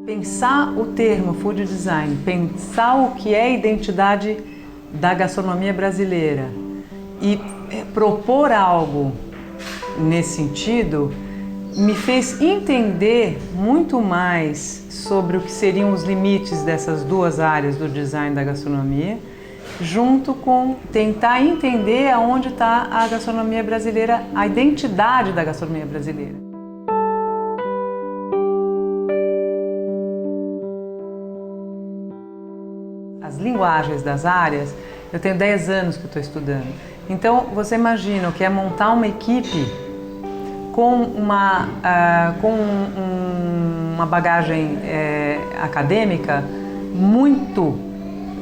Pensar o termo food design, pensar o que é a identidade da gastronomia brasileira e propor algo nesse sentido me fez entender muito mais sobre o que seriam os limites dessas duas áreas do design da gastronomia, junto com tentar entender aonde está a gastronomia brasileira, a identidade da gastronomia brasileira. As linguagens das áreas, eu tenho 10 anos que eu estou estudando. Então, você imagina o que é montar uma equipe com uma bagagem acadêmica muito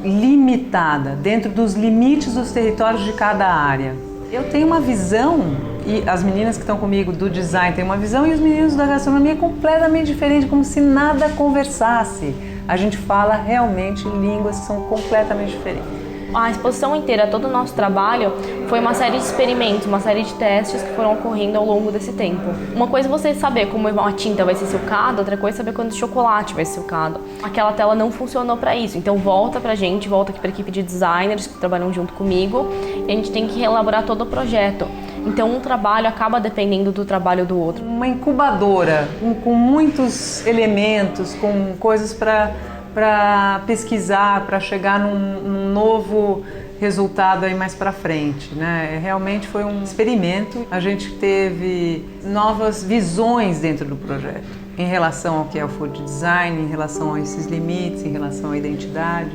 limitada, dentro dos limites dos territórios de cada área. Eu tenho uma visão, e as meninas que estão comigo do design têm uma visão, e os meninos da gastronomia completamente diferente, como se nada conversasse. A gente fala realmente línguas que são completamente diferentes. A exposição inteira, todo o nosso trabalho, foi uma série de experimentos, uma série de testes que foram ocorrendo ao longo desse tempo. Uma coisa é você saber como uma tinta vai ser silcada, outra coisa é saber quando o chocolate vai ser silcado. Aquela tela não funcionou para isso, então volta pra gente, volta aqui para a equipe de designers que trabalham junto comigo, e a gente tem que reelaborar todo o projeto. Então um trabalho acaba dependendo do trabalho do outro. Uma incubadora com muitos elementos, com coisas para pesquisar, para chegar num novo resultado aí mais para frente, né? Realmente foi um experimento. A gente teve novas visões dentro do projeto em relação ao que é o food design, em relação a esses limites, em relação à identidade.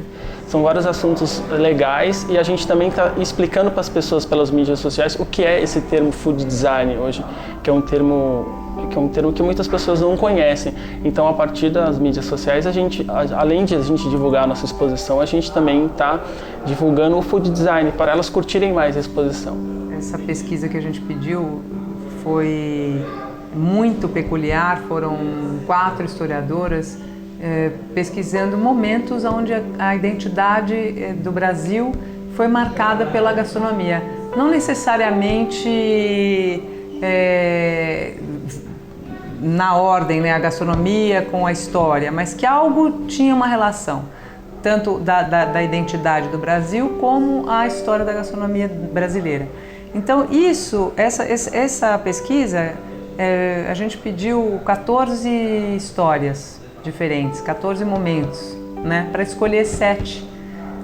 São vários assuntos legais e a gente também está explicando para as pessoas pelas mídias sociais o que é esse termo food design hoje, que é um termo que muitas pessoas não conhecem. Então, a partir das mídias sociais, além de a gente divulgar a nossa exposição, a gente também está divulgando o food design para elas curtirem mais a exposição. Essa pesquisa que a gente pediu foi muito peculiar, foram 4 historiadoras pesquisando momentos onde a identidade do Brasil foi marcada pela gastronomia. Não necessariamente na ordem, né, a gastronomia com a história, mas que algo tinha uma relação, tanto da identidade do Brasil como a história da gastronomia brasileira. Então essa pesquisa, a gente pediu 14 histórias diferentes, 14 momentos, né, para escolher 7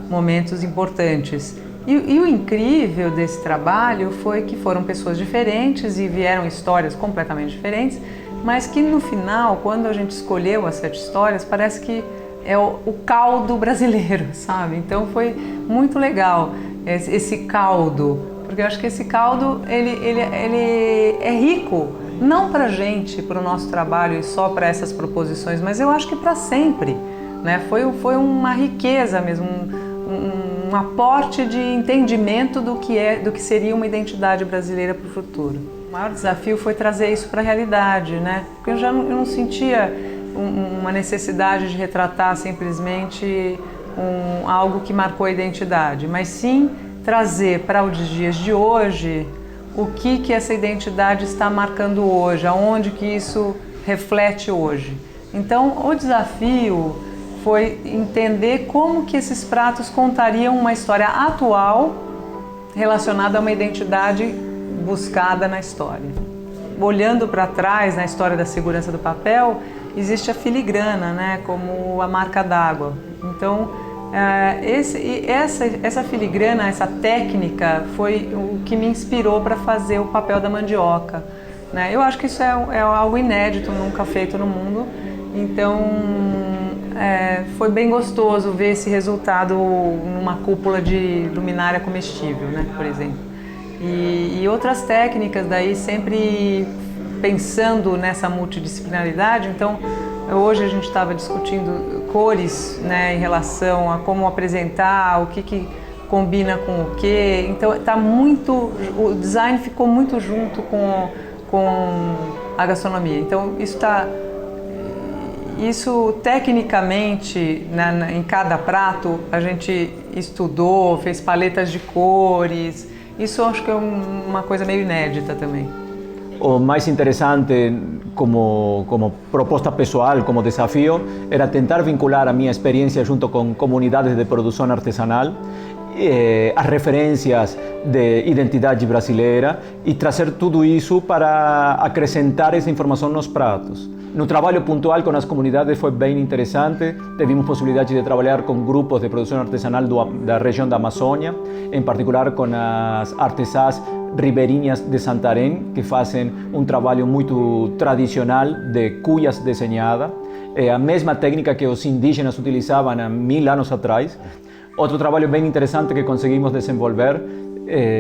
momentos importantes. E o incrível desse trabalho foi que foram pessoas diferentes e vieram histórias completamente diferentes, mas que no final, quando a gente escolheu as 7 histórias, parece que é o caldo brasileiro, sabe? Então foi muito legal esse caldo, porque eu acho que esse caldo ele é rico, não para a gente, para o nosso trabalho e só para essas proposições, mas eu acho que para sempre, né? Foi uma riqueza mesmo, um aporte de entendimento do que seria uma identidade brasileira para o futuro. O maior desafio foi trazer isso para a realidade, né? Porque eu não sentia uma necessidade de retratar simplesmente algo que marcou a identidade, mas sim trazer para os dias de hoje o que essa identidade está marcando hoje, aonde que isso reflete hoje. Então, o desafio foi entender como que esses pratos contariam uma história atual relacionada a uma identidade buscada na história. Olhando para trás, na história da segurança do papel, existe a filigrana, né, como a marca d'água. Então, essa filigrana, essa técnica foi o que me inspirou para fazer o papel da mandioca, né? Eu acho que isso é algo inédito, nunca feito no mundo. Então, foi bem gostoso ver esse resultado numa cúpula de luminária comestível, né, por exemplo. E outras técnicas daí sempre pensando nessa multidisciplinaridade. Então, hoje a gente estava discutindo cores, né, em relação a como apresentar, o que combina com o que. Então, o design ficou muito junto com a gastronomia. Então, isso tecnicamente, em cada prato, a gente estudou, fez paletas de cores. Isso eu acho que é uma coisa meio inédita também. o mais interessante como proposta pessoal, como desafio, era tentar vincular a minha experiência junto com comunidades de produção artesanal, as referências de identidade brasileira e trazer tudo isso para acrescentar essa informação nos pratos. No trabalho pontual com as comunidades foi bem interessante. Tivemos possibilidade de trabalhar com grupos de produção artesanal da região da Amazônia, em particular com as artesãs ribeirinhas de Santarém, que fazem um trabalho muito tradicional de cuias desenhadas. É a mesma técnica que os indígenas utilizavam há 1000 anos atrás. Outro trabalho bem interessante que conseguimos desenvolver,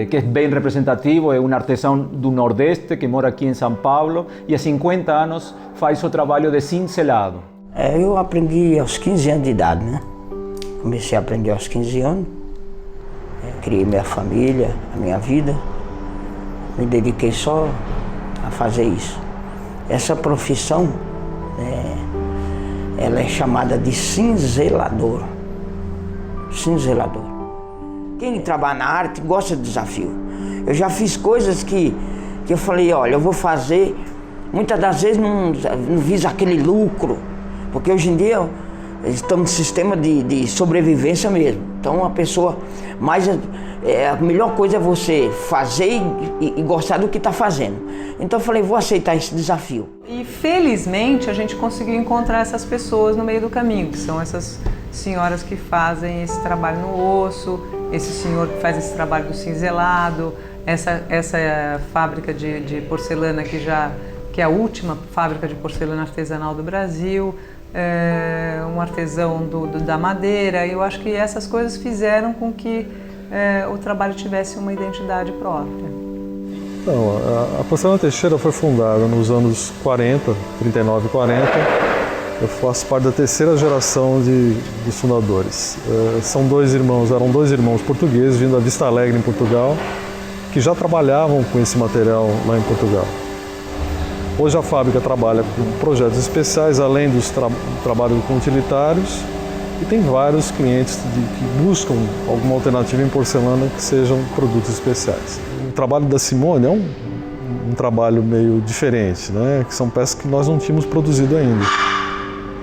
que é bem representativo, é um artesão do Nordeste que mora aqui em São Paulo e há 50 anos faz o trabalho de cincelado. Eu aprendi aos 15 anos de idade, né? Comecei a aprender aos 15 anos, criei minha família, a minha vida, me dediquei só a fazer isso. Essa profissão, ela é chamada de cinzelador. Cinzelador. Quem trabalha na arte gosta de desafio. Eu já fiz coisas que eu falei, olha, eu vou fazer, muitas das vezes não visa aquele lucro, porque hoje em dia estamos no sistema de sobrevivência mesmo. Então a pessoa, a melhor coisa é você fazer e gostar do que está fazendo. Então eu falei, vou aceitar esse desafio. E felizmente a gente conseguiu encontrar essas pessoas no meio do caminho, que são essas senhoras que fazem esse trabalho no osso, esse senhor que faz esse trabalho do cinzelado, essa fábrica de porcelana que é a última fábrica de porcelana artesanal do Brasil, um artesão da madeira. Eu acho que essas coisas fizeram com que o trabalho tivesse uma identidade própria. Então, a Porcelana Teixeira foi fundada nos anos 40, 39 e 40. Eu faço parte da terceira geração dos fundadores. Eram dois irmãos portugueses vindo da Vista Alegre, em Portugal, que já trabalhavam com esse material lá em Portugal. Hoje a fábrica trabalha com projetos especiais, além dos trabalhos com utilitários, e tem vários clientes que buscam alguma alternativa em porcelana que sejam produtos especiais. O trabalho da Simone é um trabalho meio diferente, né? Que são peças que nós não tínhamos produzido ainda.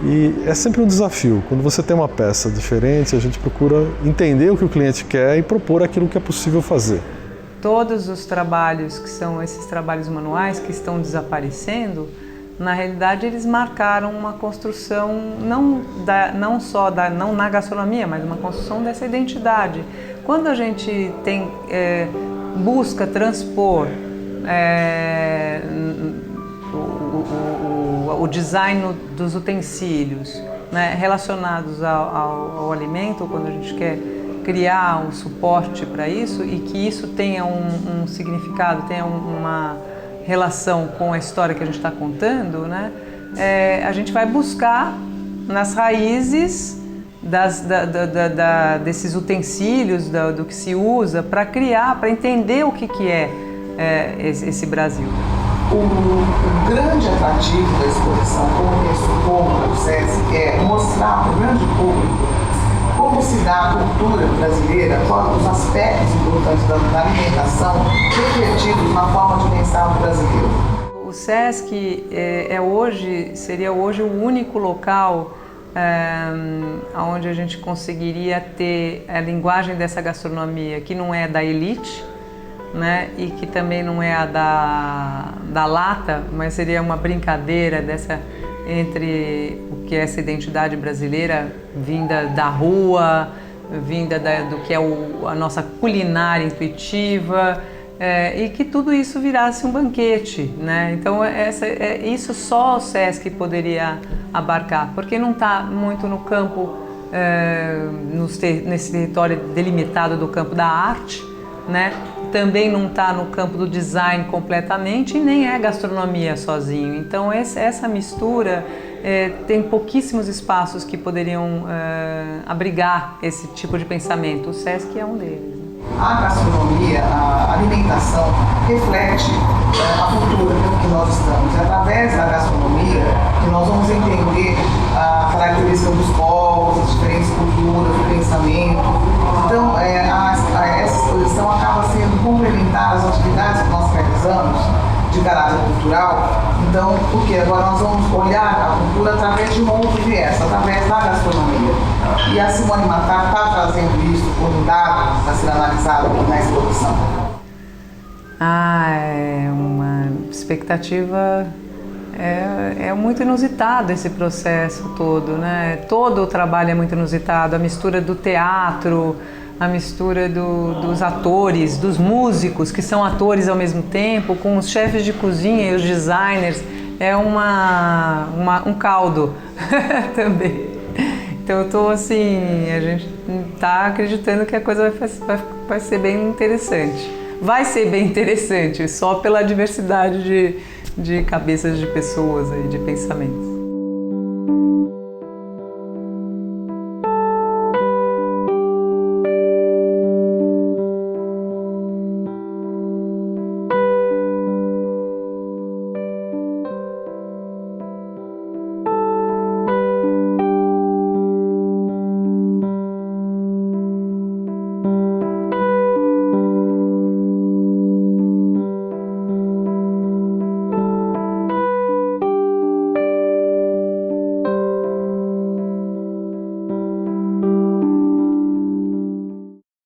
E é sempre um desafio. Quando você tem uma peça diferente, a gente procura entender o que o cliente quer e propor aquilo que é possível fazer. Todos os trabalhos que são esses trabalhos manuais que estão desaparecendo, na realidade eles marcaram uma construção não na gastronomia, mas uma construção dessa identidade. Quando a gente busca transpor o design dos utensílios, né, relacionados ao alimento, quando a gente quer criar um suporte para isso e que isso tenha um significado, tenha uma relação com a história que a gente está contando, né, a gente vai buscar nas raízes desses utensílios, do que se usa para criar, para entender o que é esse Brasil. O grande atrativo da exposição, como o SESC, é mostrar para o grande público como se dá a cultura brasileira, quais os aspectos importantes da alimentação refletidos na forma de pensar do brasileiro. O SESC seria hoje o único local onde a gente conseguiria ter a linguagem dessa gastronomia que não é da elite, né, e que também não é a da lata, mas seria uma brincadeira entre o que é essa identidade brasileira vinda da rua, vinda do que é a nossa culinária intuitiva, e que tudo isso virasse um banquete, né? Então isso só o SESC poderia abarcar, porque não está muito no campo, nesse território delimitado do campo da arte, né? Também não está no campo do design completamente e nem é gastronomia sozinho. Então essa mistura tem pouquíssimos espaços que poderiam abrigar esse tipo de pensamento. O SESC é um deles. A gastronomia, a alimentação reflete a cultura que nós estamos. É através da gastronomia que nós vamos entender a característica dos povos, as diferentes culturas, o pensamento. Então, essa exposição acaba sendo complementar às atividades que nós realizamos de caráter cultura através de um outro viés, através da gastronomia. E a Simone Matar está trazendo isso como dado a ser analisado na exposição. É uma expectativa, é muito inusitado esse processo todo, né? Todo o trabalho é muito inusitado, a mistura do teatro, a mistura dos atores, dos músicos que são atores ao mesmo tempo, com os chefes de cozinha e os designers, é um caldo também. Então eu tô assim, a gente tá acreditando que a coisa vai ser bem interessante. Vai ser bem interessante, só pela diversidade de cabeças de pessoas e de pensamentos.